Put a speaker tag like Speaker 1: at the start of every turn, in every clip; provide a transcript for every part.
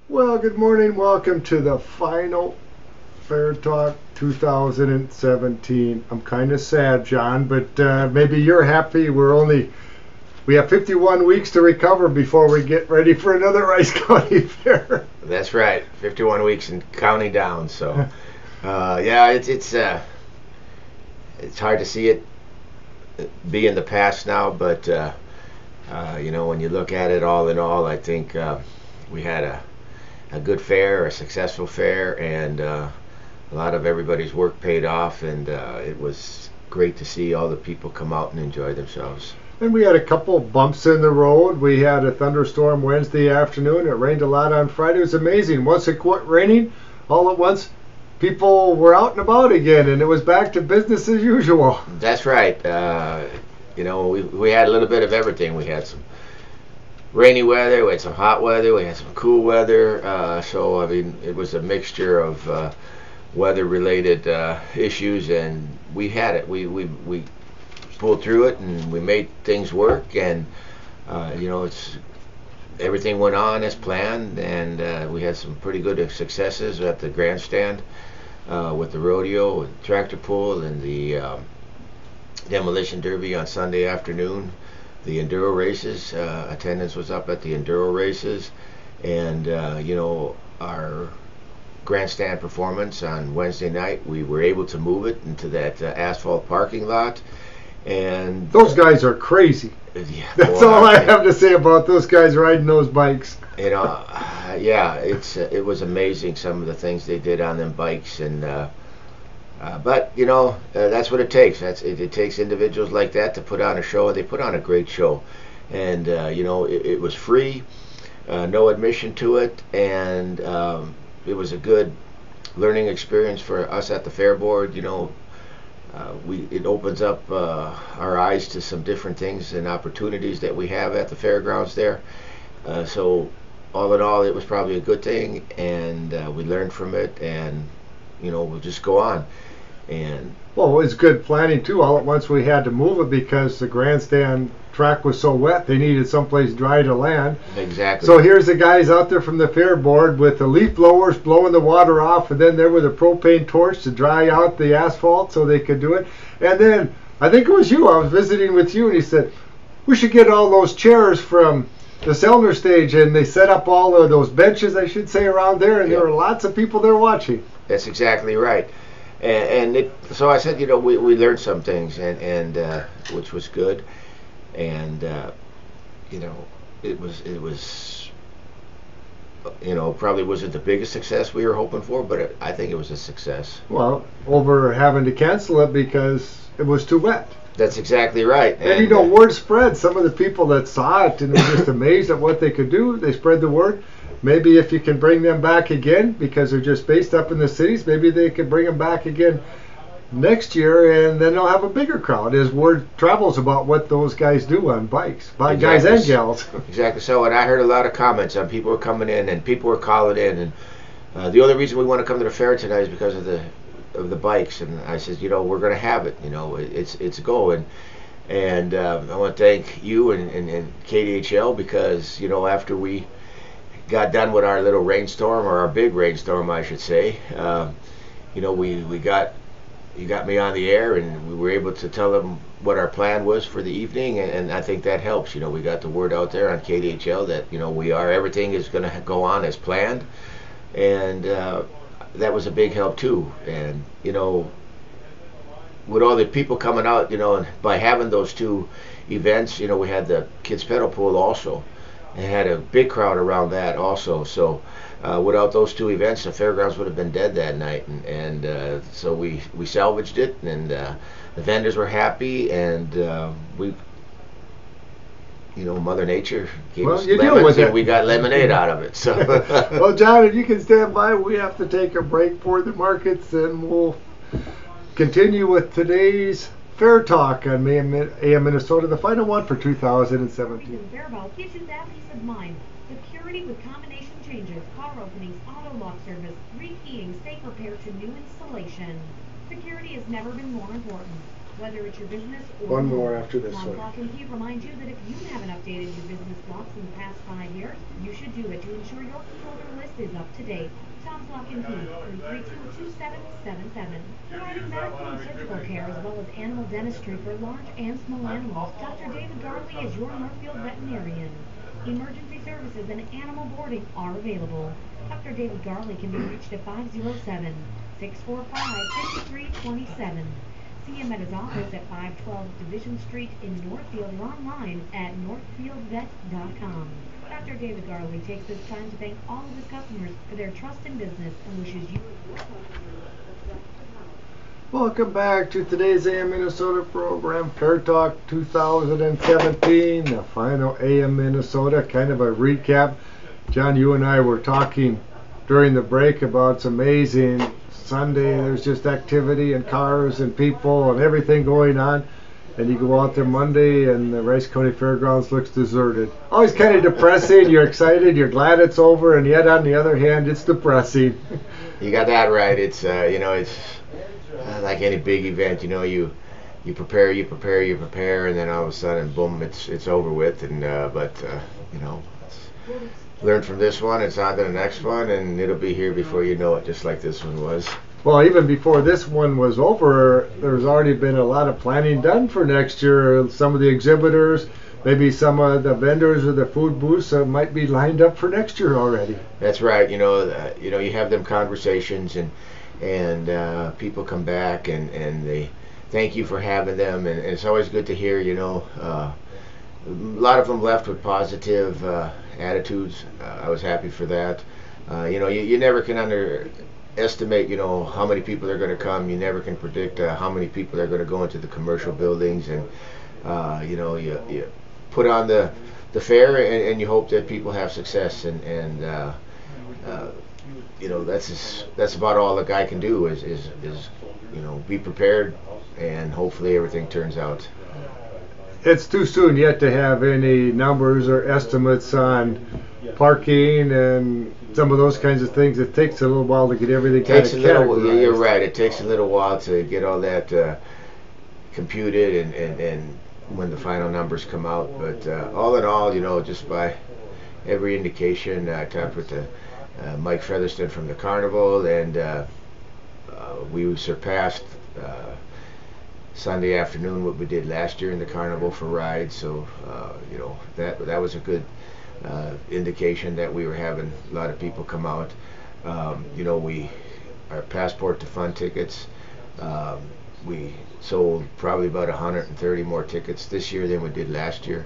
Speaker 1: Well, good morning. Welcome to the final Fair Talk 2017. I'm kind of sad, John, but maybe you're happy. We have 51 weeks to recover before we get ready for another Rice County Fair.
Speaker 2: That's right, 51 weeks and counting down. So, yeah, it's hard to see it be in the past now, but when you look at it all in all, I think we had a good fair, a successful fair, and a lot of everybody's work paid off, and it was great to see all the people come out and enjoy themselves.
Speaker 1: And we had a couple bumps in the road. We had a thunderstorm Wednesday afternoon. It rained a lot on Friday. It was amazing. Once it quit raining, all at once, people were out and about again, and it was back to business as usual.
Speaker 2: That's right. We had a little bit of everything. We had some rainy weather, we had some hot weather, we had some cool weather. So, I mean, it was a mixture of weather-related issues, and we had it. We pulled through it, and we made things work, and everything went on as planned, and we had some pretty good successes at the grandstand with the rodeo and tractor pull and the demolition derby on Sunday afternoon. The enduro races, attendance was up at the enduro races, and our grandstand performance on Wednesday night, we were able to move it into that asphalt parking lot. And
Speaker 1: those guys are crazy.
Speaker 2: Yeah,
Speaker 1: that's all I have to say about those guys riding those bikes.
Speaker 2: Yeah, it was amazing, some of the things they did on them bikes, and but that's what it takes. It takes individuals like that to put on a show. They put on a great show, and it was free, no admission to it, and it was a good learning experience for us at the Fair Board. It opens up our eyes to some different things and opportunities that we have at the fairgrounds there. So all in all, it was probably a good thing, and we learned from it, and we'll just go on. And
Speaker 1: well, it was good planning too. All at once we had to move it because the grandstand track was so wet. They needed someplace dry to land.
Speaker 2: Exactly.
Speaker 1: So here's the guys out there from the fair board with the leaf blowers blowing the water off, and then there with a propane torch to dry out the asphalt so they could do it. And then I think it was you. I was visiting with you, and he said we should get all those chairs from the Selner stage, and they set up all of those benches, I should say, around there, and there were lots of people there watching.
Speaker 2: That's exactly right. So I said, we learned some things, and which was good, and it was probably wasn't the biggest success we were hoping for, but I think it was a success.
Speaker 1: Well, over having to cancel it because it was too wet.
Speaker 2: That's exactly right.
Speaker 1: And word spread. Some of the people that saw it and were just amazed at what they could do, they spread the word. Maybe if you can bring them back again, because they're just based up in the cities, maybe they could bring them back again next year, and then they'll have a bigger crowd as word travels about what those guys do on bikes, guys and gals.
Speaker 2: Exactly so, and I heard a lot of comments on people were coming in and people were calling in, and the only reason we want to come to the fair tonight is because of the bikes. And I said, we're going to have it. It's a go, and I want to thank you and KDHL because after we got done with our little rainstorm, or our big rainstorm, I should say. You got me on the air, and we were able to tell them what our plan was for the evening, and I think that helps. We got the word out there on KDHL that everything is going to go on as planned, and that was a big help too. And with all the people coming out, and by having those two events, we had the kids pedal pool also. It had a big crowd around that also. So without those two events, the fairgrounds would have been dead that night. And so we salvaged it, and the vendors were happy, and Mother Nature gave us lemons, and we got lemonade out of it. So
Speaker 1: well, John, if you can stand by, we have to take a break for the markets, and we'll continue with today's Fair Talk on AM Minnesota, the final one for 2017.
Speaker 3: Faribault gives you that peace of mind. Security with combination changes, car openings, auto lock service, rekeying, safe repair to new installation. Security has never been more important. Whether it's your business or
Speaker 1: One more after this
Speaker 3: Tom's
Speaker 1: one.
Speaker 3: Lock and Key reminds you that if you haven't updated your business locks in the past 5 years, you should do it to ensure your key holder list is up to date. Tom's Lock and Key, 332-2777. Providing medical and surgical care as well as animal dentistry for large and small animals, Dr. David Garley is your Northfield veterinarian. Emergency services and animal boarding are available. Dr. David Garley can be reached at 507-645-5327. See him at his office at 512 Division Street in Northfield or online at northfieldvet.com. Dr. David Garley takes this time to thank all of his customers for their trust in business and wishes you and your customers the best of health.
Speaker 1: Welcome back to today's AM Minnesota program, Fair Talk 2017, the final AM Minnesota, kind of a recap. John, you and I were talking during the break about it's amazing. Sunday, there's just activity and cars and people and everything going on. And you go out there Monday and the Rice County Fairgrounds looks deserted. Always kind of depressing. You're excited, you're glad it's over, and yet on the other hand, it's depressing.
Speaker 2: You got that right. It's it's like any big event. You prepare, and then all of a sudden, boom, it's over with. And learn from this one. It's on to the next one, and it'll be here before you know it, just like this one was.
Speaker 1: Well, even before this one was over, there's already been a lot of planning done for next year. Some of the exhibitors, maybe some of the vendors or the food booths might be lined up for next year already.
Speaker 2: That's right. You have them conversations, and people come back and they thank you for having them, and it's always good to hear. A lot of them left with positive attitudes. I was happy for that. You never can estimate, how many people are going to come. You never can predict how many people are going to go into the commercial buildings, and you put on the fair, and you hope that people have success, and that's about all the guy can do is be prepared, and hopefully everything turns out.
Speaker 1: It's too soon yet to have any numbers or estimates on parking and some of those kinds of things. It takes a little while to get everything kind of categorized.
Speaker 2: You're right. It takes a little while to get all that computed and when the final numbers come out. But all in all, just by every indication, I talked with Mike Featherston from the Carnival, and we surpassed Sunday afternoon what we did last year in the Carnival for rides. So that was a good indication that we were having a lot of people come out. Our Passport to Fun tickets, we sold probably about 130 more tickets this year than we did last year,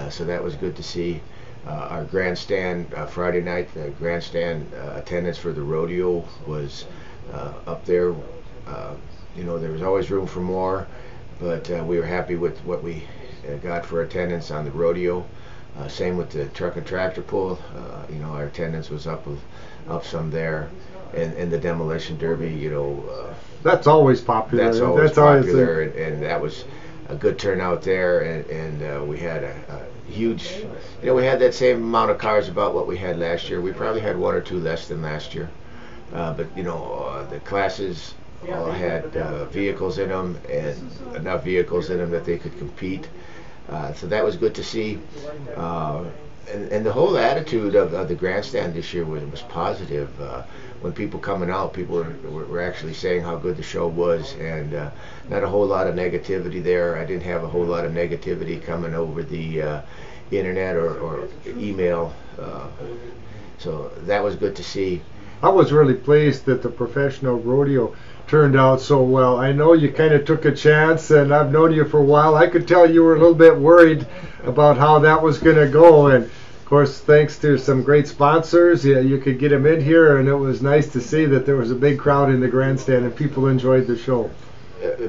Speaker 2: so that was good to see. Our grandstand Friday night, the grandstand attendance for the rodeo was up there. There was always room for more, but we were happy with what we got for attendance on the rodeo. Same with the truck and tractor pull. Our attendance was up some there, and the demolition derby.
Speaker 1: That's always popular.
Speaker 2: That's always popular, and that was a good turnout there. And we had a huge. We had that same amount of cars about what we had last year. We probably had one or two less than last year, but the classes all had vehicles in them, and enough vehicles in them that they could compete. So that was good to see. And the whole attitude of the grandstand this year was positive. When people coming out, people were actually saying how good the show was, and not a whole lot of negativity there. I didn't have a whole lot of negativity coming over the internet or email. So that was good to see.
Speaker 1: I was really pleased that the professional rodeo turned out so well. I know you kind of took a chance, and I've known you for a while. I could tell you were a little bit worried about how that was going to go, and of course, thanks to some great sponsors, you could get them in here, and it was nice to see that there was a big crowd in the grandstand and people enjoyed the show.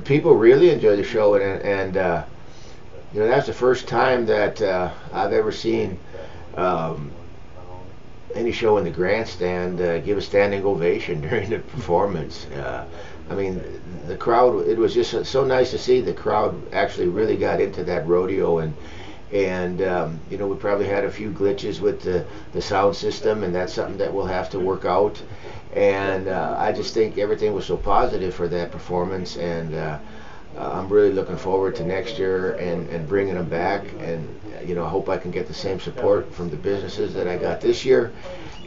Speaker 2: People really enjoyed the show, and that's the first time that I've ever seen any show in the grandstand give a standing ovation during the performance. The crowd, it was just so nice to see the crowd actually really got into that rodeo, and we probably had a few glitches with the sound system, and that's something that we'll have to work out. And I just think everything was so positive for that performance, and I'm really looking forward to next year and bringing them back, and I hope I can get the same support from the businesses that I got this year,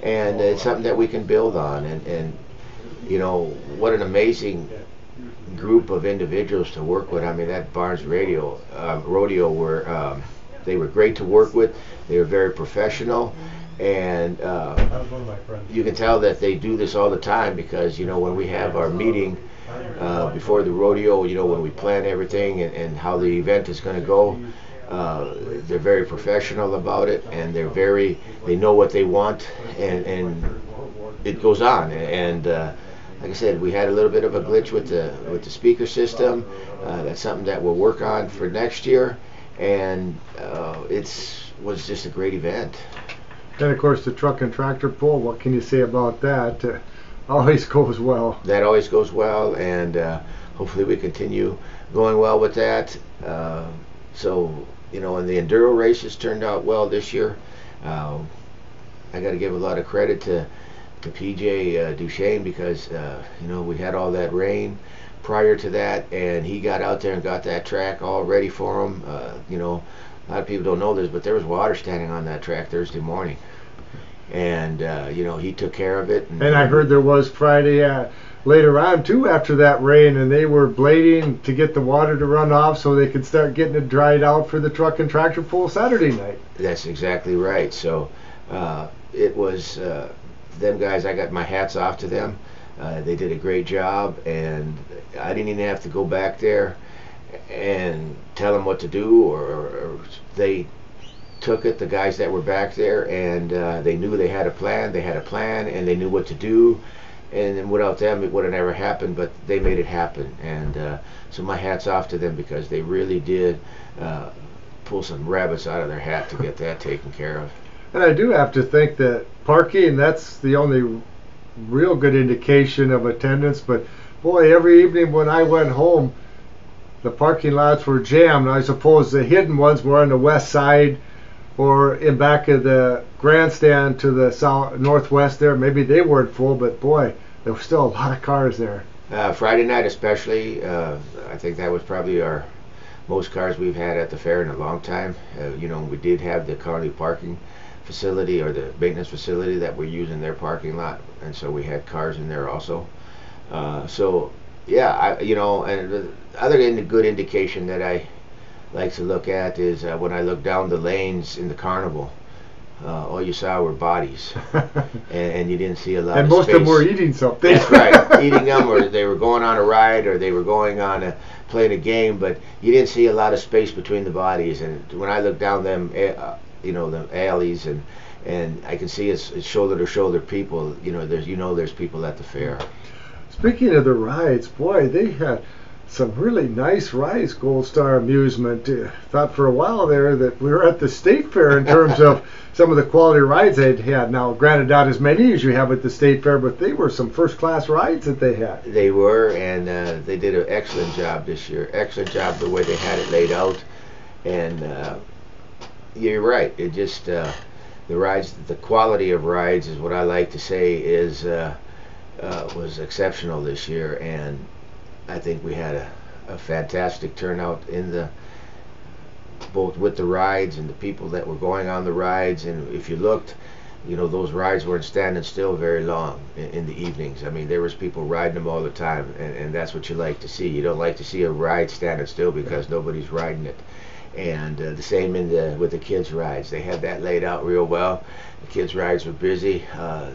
Speaker 2: and it's something that we can build on. And what an amazing group of individuals to work with. I mean, that Barnes Rodeo were they were great to work with. They were very professional, and you can tell that they do this all the time, because when we have our meeting before the rodeo, when we plan everything and how the event is going to go, they're very professional about it, and they know what they want, and it goes on. And like I said, we had a little bit of a glitch with the speaker system. That's something that we'll work on for next year, and was just a great event.
Speaker 1: And of course, the truck and tractor pull, what can you say about that? Always goes well.
Speaker 2: That always goes well, and hopefully we continue going well with that. And the enduro races turned out well this year. I got to give a lot of credit to PJ Duchesne, because we had all that rain prior to that, and he got out there and got that track all ready for him. A lot of people don't know this, but there was water standing on that track Thursday morning, and he took care of it.
Speaker 1: And I heard there was Friday later on too, after that rain, and they were blading to get the water to run off so they could start getting it dried out for the truck and tractor pull Saturday night.
Speaker 2: That's exactly right. So it was them guys. I got my hats off to them. They did a great job, and I didn't even have to go back there and tell them what to do, or they took it, the guys that were back there, and they knew they had a plan. They had a plan, and they knew what to do. And without them, it would have never happened, but they made it happen. And so my hat's off to them, because they really did pull some rabbits out of their hat to get that taken care of.
Speaker 1: And I do have to think that parking, that's the only real good indication of attendance. But boy, every evening when I went home, the parking lots were jammed. I suppose the hidden ones were on the west side or in back of the grandstand to the northwest there. Maybe they weren't full, but boy, there were still a lot of cars there.
Speaker 2: Friday night especially, I think that was probably our most cars we've had at the fair in a long time. We did have the county parking facility, or the maintenance facility, that we're using their parking lot, and so we had cars in there also. And the other good indication that I like to look at is when I look down the lanes in the carnival, all you saw were bodies, and you didn't see a lot of space.
Speaker 1: And most of them were eating something.
Speaker 2: That's right, eating them, or they were going on a ride, or they were going on playing a game, but you didn't see a lot of space between the bodies. And when I look down them, the alleys, and I can see it's shoulder to shoulder people. There's people at the fair.
Speaker 1: Speaking of the rides, boy, they had some really nice rides, Gold Star Amusement. Thought for a while there that we were at the State Fair in terms of some of the quality rides they'd had. Now, granted, not as many as you have at the State Fair, but they were some first-class rides that they had.
Speaker 2: They were, and they did an excellent job this year. Excellent job the way they had it laid out. And you're right. It just the rides, the quality of rides is what I like to say is was exceptional this year, and I think we had a fantastic turnout in both with the rides and the people that were going on the rides. And if you looked, those rides weren't standing still very long in the evenings. I mean, there was people riding them all the time, and that's what you like to see. You don't like to see a ride standing still because nobody's riding it. And the same with the kids' rides. They had that laid out real well. The kids' rides were busy.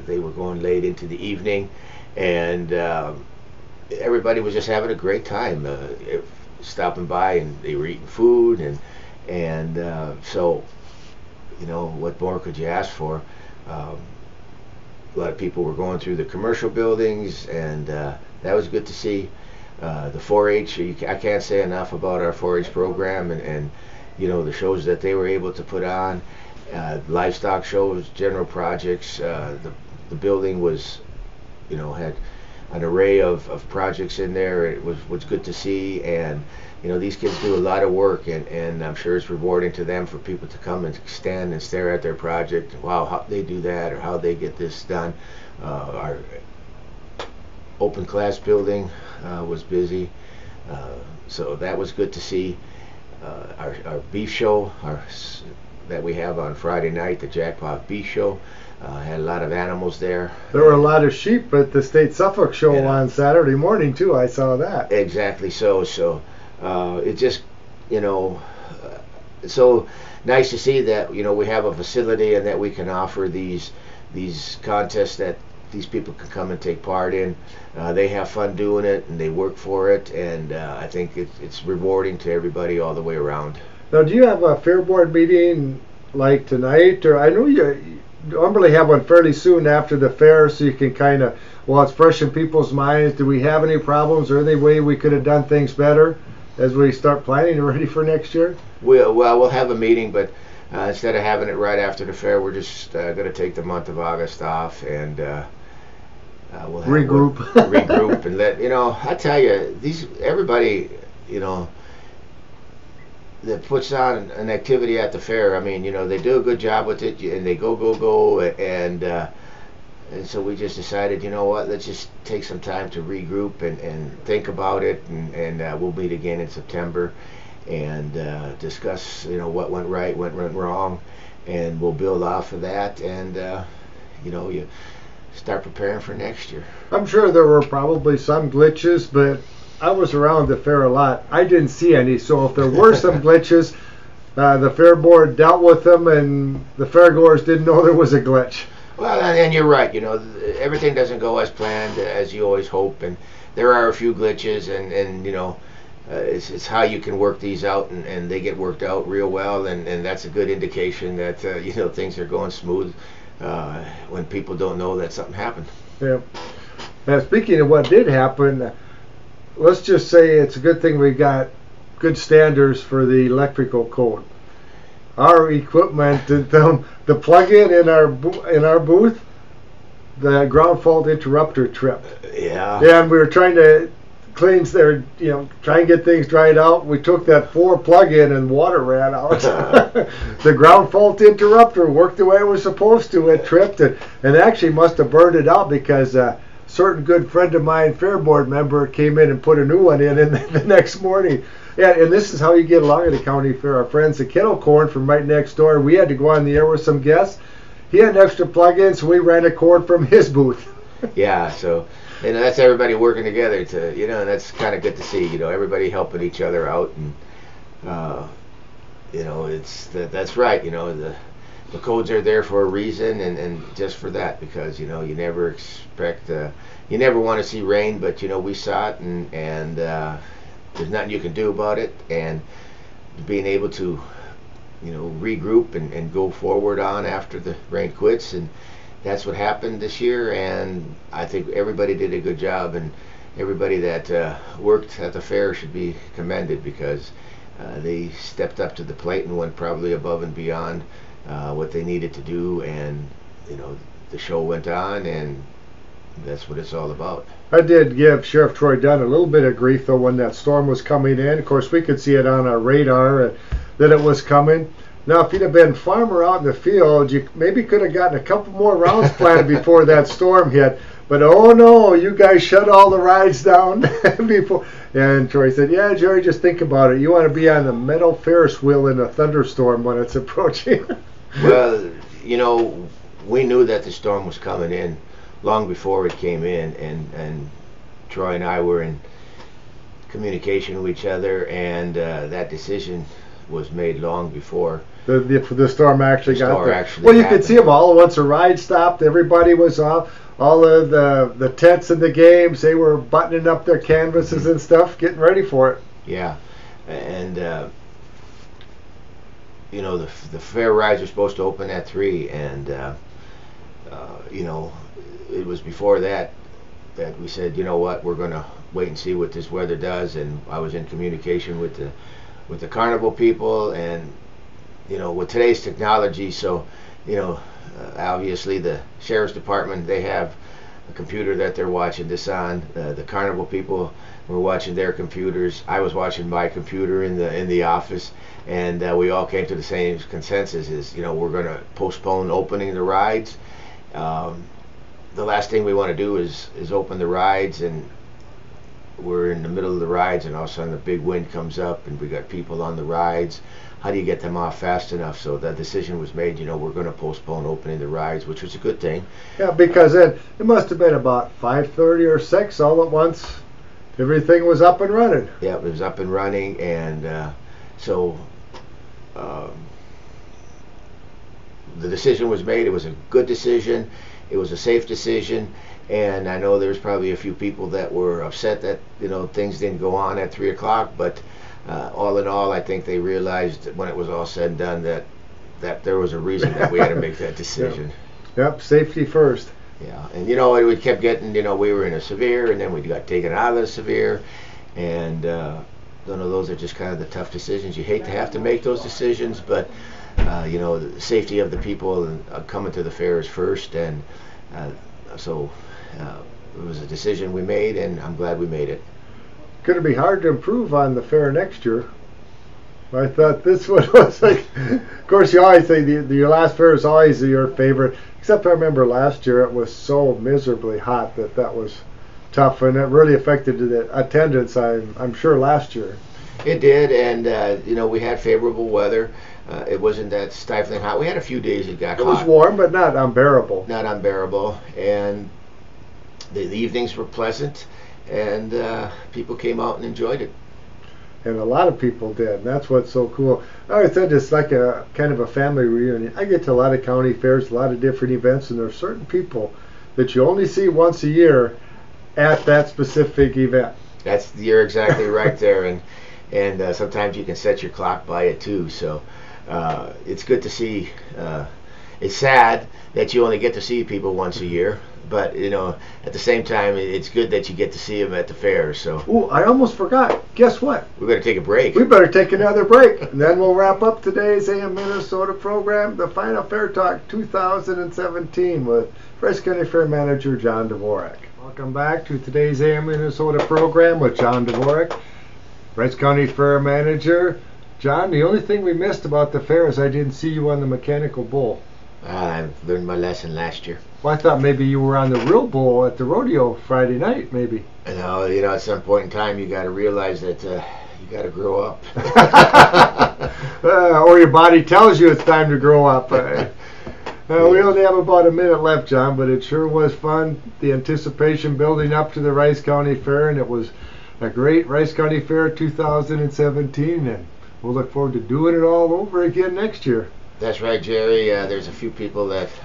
Speaker 2: They were going late into the evening, and everybody was just having a great time, stopping by, and they were eating food, and so what more could you ask for? A lot of people were going through the commercial buildings, and that was good to see. The 4-H, I can't say enough about our 4-H program, and the shows that they were able to put on, livestock shows, general projects. The building was, had an array of projects in there. It was good to see, and these kids do a lot of work, and I'm sure it's rewarding to them for people to come and stand and stare at their project. Wow, how they do that, or how they get this done. Our open class building was busy. So that was good to see. Our beef show that we have on Friday night, the Jackpot Beef Show, had a lot of animals there.
Speaker 1: There were a lot of sheep at the State Suffolk show on Saturday morning too. I saw that.
Speaker 2: Exactly so. So it just, so nice to see that we have a facility and that we can offer these contests that these people can come and take part in. They have fun doing it and they work for it, and I think it's rewarding to everybody all the way around.
Speaker 1: Now, do you have a fair board meeting like tonight, or I know you normally have one fairly soon after the fair, so you can kind of, while it's fresh in people's minds, do we have any problems or any way we could have done things better as we start planning and ready for next year?
Speaker 2: We'll have a meeting, but instead of having it right after the fair, we're just going to take the month of August off, and we'll regroup and let I tell you, everybody that puts on an activity at the fair, I mean, they do a good job with it, and they go, and so we just decided, let's just take some time to regroup and think about it, and we'll meet again in September and discuss, what went right, what went wrong, and we'll build off of that, and you start preparing for next year.
Speaker 1: I'm sure there were probably some glitches, but I was around the fair a lot. I didn't see any, so if there were some glitches, the fair board dealt with them, and the fairgoers didn't know there was a glitch.
Speaker 2: Well, and you're right. Everything doesn't go as planned, as you always hope, and there are a few glitches, and it's how you can work these out, and they get worked out real well, and that's a good indication that things are going smooth when people don't know that something happened.
Speaker 1: Yeah. Now, speaking of what did happen, let's just say it's a good thing we got good standards for the electrical code. Our equipment, the plug-in in our booth, the ground fault interrupter tripped.
Speaker 2: Yeah.
Speaker 1: And we were trying to cleans there, try and get things dried out. We took that 4 plug-in and water ran out. The ground fault interrupter worked the way it was supposed to. It tripped and actually must have burned it out, because a certain good friend of mine, fair board member, came in and put a new one in the next morning. Yeah, and this is how you get along at the county fair. Our friends at Kettle Corn from right next door, we had to go on the air with some guests. He had an extra plug-in, so we ran a cord from his booth.
Speaker 2: Yeah, so that's everybody working together to, and that's kind of good to see, everybody helping each other out, and that's right, the codes are there for a reason, and just for that, because you never expect, you never want to see rain, but we saw it, and there's nothing you can do about it, and being able to regroup and go forward on after the rain quits, and that's what happened this year, and I think everybody did a good job, and everybody that worked at the fair should be commended, because they stepped up to the plate and went probably above and beyond what they needed to do, and the show went on, and that's what it's all about.
Speaker 1: I did give Sheriff Troy Dunn a little bit of grief, though, when that storm was coming in. Of course, we could see it on our radar that it was coming. Now, if you'd have been farmer out in the field, you maybe could have gotten a couple more rounds planted before that storm hit. But oh no, you guys shut all the rides down before. And Troy said, "Yeah, Jerry, just think about it. You want to be on the metal Ferris wheel in a thunderstorm when it's approaching."
Speaker 2: Well, we knew that the storm was coming in long before it came in, and Troy and I were in communication with each other, and that decision was made long before
Speaker 1: the storm actually got there.
Speaker 2: Well,
Speaker 1: you could see them all once the ride stopped. Everybody was off. All of the tents in the games, they were buttoning up their canvases and stuff, getting ready for it.
Speaker 2: Yeah, and the fair rides are supposed to open at 3, and it was before that we said, we're going to wait and see what this weather does, and I was in communication with the carnival people, and with today's technology, so obviously the sheriff's department, they have a computer that they're watching this on. The carnival people were watching their computers. I was watching my computer in the office, and we all came to the same consensus: is we're going to postpone opening the rides. The last thing we want to do is open the rides and we're in the middle of the rides, and all of a sudden a big wind comes up, and we got people on the rides. How do you get them off fast enough? So that decision was made. We're going to postpone opening the rides, which was a good thing.
Speaker 1: Yeah, because then it must have been about 5:30 or 6 all at once. Everything was up and running.
Speaker 2: Yeah, it was up and running, and so the decision was made. It was a good decision. It was a safe decision. And I know there's probably a few people that were upset that things didn't go on at 3 o'clock, but all in all, I think they realized that when it was all said and done that there was a reason that we had to make that decision.
Speaker 1: Yep, safety first.
Speaker 2: Yeah, and we kept getting, we were in a severe, and then we got taken out of the severe, and those are just kind of the tough decisions. You hate to have to make those decisions, but the safety of the people coming to the fair is first, and so it was a decision we made, and I'm glad we made it.
Speaker 1: Going to be hard to improve on the fair next year. I thought this one was like, of course you always say your last fair is always your favorite, except I remember last year it was so miserably hot that was tough, and it really affected the attendance, I'm sure, last year.
Speaker 2: It did, and we had favorable weather. It wasn't that stifling hot. We had a few days it got hot.
Speaker 1: It was warm, but not unbearable.
Speaker 2: Not unbearable, and the evenings were pleasant, and people came out and enjoyed it.
Speaker 1: And a lot of people did, and that's what's so cool. I always said it's like a kind of a family reunion. I get to a lot of county fairs, a lot of different events, and there are certain people that you only see once a year at that specific event.
Speaker 2: You're exactly right there, and sometimes you can set your clock by it too. So it's good to see. It's sad that you only get to see people once a year, but at the same time, it's good that you get to see them at the fair. So.
Speaker 1: Ooh, I almost forgot. Guess what?
Speaker 2: We better take a break.
Speaker 1: We better take another break, and then we'll wrap up today's AM Minnesota program, the Final Fair Talk 2017 with Rice County Fair Manager John Dvorak. Welcome back to today's AM Minnesota program with John Dvorak, Rice County Fair Manager. John, the only thing we missed about the fair is I didn't see you on the mechanical bull.
Speaker 2: I learned my lesson last year.
Speaker 1: Well, I thought maybe you were on the real bull at the rodeo Friday night, maybe.
Speaker 2: No, at some point in time, you got to realize that you got to grow up.
Speaker 1: Or your body tells you it's time to grow up. We only have about a minute left, John, but it sure was fun. The anticipation building up to the Rice County Fair, and it was a great Rice County Fair 2017, and we'll look forward to doing it all over again next year.
Speaker 2: That's right, Jerry. There's a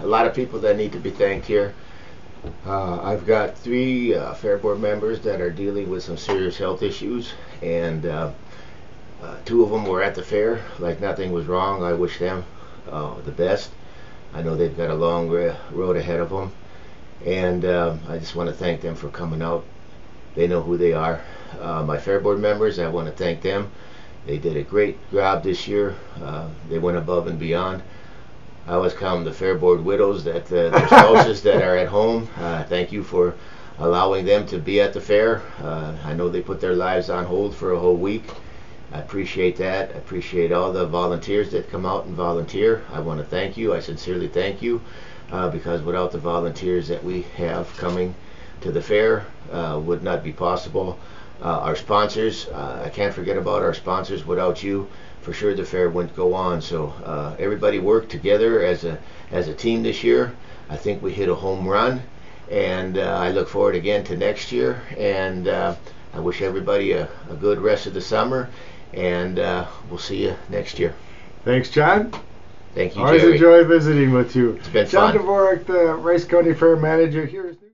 Speaker 2: lot of people that need to be thanked here. I've got 3 Fair Board members that are dealing with some serious health issues, and 2 of them were at the fair like nothing was wrong. I wish them the best. I know they've got a long road ahead of them, and I just want to thank them for coming out. They know who they are. My Fair Board members, I want to thank them. They did a great job this year. They went above and beyond. I always call them the Fair Board widows, that their spouses that are at home. Thank you for allowing them to be at the fair. I know they put their lives on hold for a whole week. I appreciate that. I appreciate all the volunteers that come out and volunteer. I want to thank you. I sincerely thank you, because without the volunteers that we have coming to the fair, would not be possible. Our sponsors, I can't forget about our sponsors. Without you, for sure the fair wouldn't go on. So everybody worked together as a team this year. I think we hit a home run, and I look forward again to next year, and I wish everybody a good rest of the summer, and we'll see you next year.
Speaker 1: Thanks, John.
Speaker 2: Thank you,
Speaker 1: Always
Speaker 2: Jerry.
Speaker 1: enjoy visiting with you.
Speaker 2: It's been
Speaker 1: John
Speaker 2: fun.
Speaker 1: Dvorak, the Rice County Fair Manager. Here is